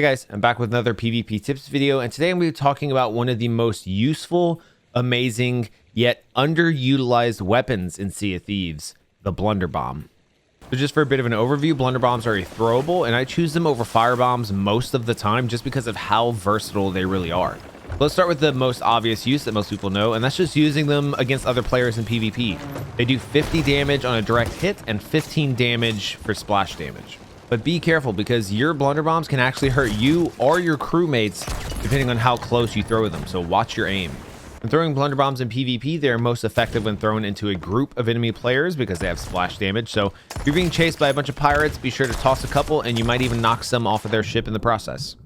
Hey guys, I'm back with another PvP tips video, and today I'm going to be talking about one of the most useful, amazing, yet underutilized weapons in Sea of Thieves, the blunderbomb. So just for a bit of an overview, blunderbombs are a throwable, and I choose them over firebombs most of the time just because of how versatile they really are. Let's start with the most obvious use that most people know, and that's just using them against other players in PvP. They do 50 damage on a direct hit and 15 damage for splash damage. But be careful, because your blunderbombs can actually hurt you or your crewmates depending on how close you throw them, so watch your aim. When throwing blunderbombs in PvP, they are most effective when thrown into a group of enemy players because they have splash damage. So if you're being chased by a bunch of pirates, be sure to toss a couple, and you might even knock some off of their ship in the process.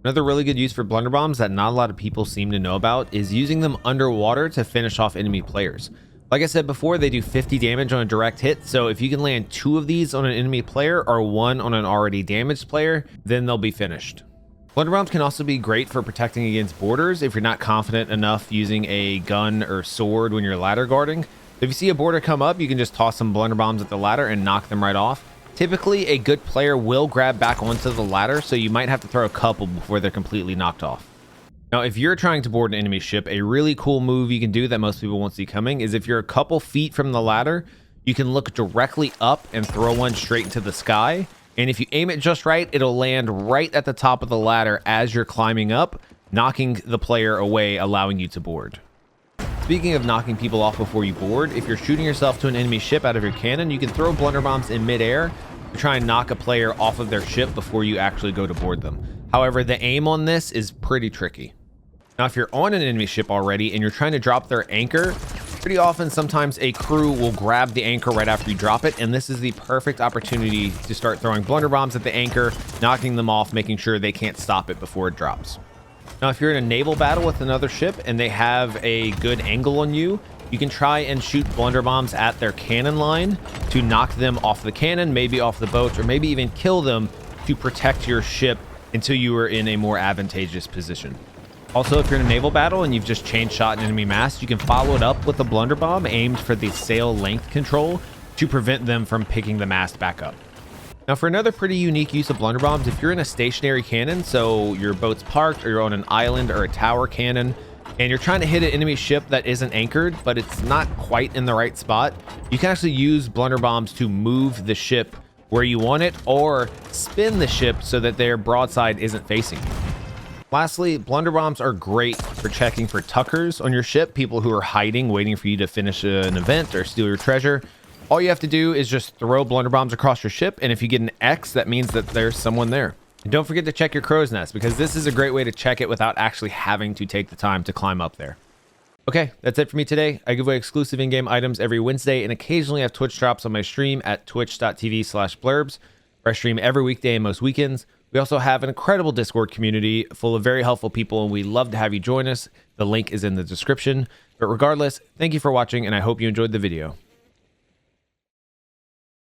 Another really good use for blunderbombs that not a lot of people seem to know about is using them underwater to finish off enemy players. Like I said before, they do 50 damage on a direct hit, so if you can land 2 of these on an enemy player or 1 on an already damaged player, then they'll be finished. Blunderbombs can also be great for protecting against boarders if you're not confident enough using a gun or sword when you're ladder guarding. If you see a boarder come up, you can just toss some blunderbombs at the ladder and knock them right off. Typically, a good player will grab back onto the ladder, so you might have to throw a couple before they're completely knocked off. Now, if you're trying to board an enemy ship, a really cool move you can do that most people won't see coming is if you're a couple feet from the ladder, you can look directly up and throw one straight into the sky. And if you aim it just right, it'll land right at the top of the ladder as you're climbing up, knocking the player away, allowing you to board. Speaking of knocking people off before you board, if you're shooting yourself to an enemy ship out of your cannon, you can throw blunderbombs in midair to try and knock a player off of their ship before you actually go to board them. However, the aim on this is pretty tricky. Now, if you're on an enemy ship already and you're trying to drop their anchor, pretty often sometimes a crew will grab the anchor right after you drop it, and this is the perfect opportunity to start throwing blunderbombs at the anchor, knocking them off, making sure they can't stop it before it drops. Now, if you're in a naval battle with another ship and they have a good angle on you, you can try and shoot blunderbombs at their cannon line to knock them off the cannon, maybe off the boat, or maybe even kill them to protect your ship until you are in a more advantageous position. Also, if you're in a naval battle and you've just chain shot an enemy mast, you can follow it up with a blunderbomb aimed for the sail length control to prevent them from picking the mast back up. Now, for another pretty unique use of blunderbombs, if you're in a stationary cannon, so your boat's parked or you're on an island or a tower cannon, and you're trying to hit an enemy ship that isn't anchored, but it's not quite in the right spot, you can actually use blunderbombs to move the ship where you want it or spin the ship so that their broadside isn't facing you. Lastly, blunderbombs are great for checking for tuckers on your ship, people who are hiding, waiting for you to finish an event or steal your treasure. All you have to do is just throw blunderbombs across your ship, and if you get an X, that means that there's someone there. And don't forget to check your crow's nest, because this is a great way to check it without actually having to take the time to climb up there. Okay, that's it for me today. I give away exclusive in-game items every Wednesday, and occasionally have Twitch drops on my stream at twitch.tv/blurbs, where I stream every weekday and most weekends. We also have an incredible Discord community full of very helpful people, and we'd love to have you join us. The link is in the description. But regardless, thank you for watching, and I hope you enjoyed the video.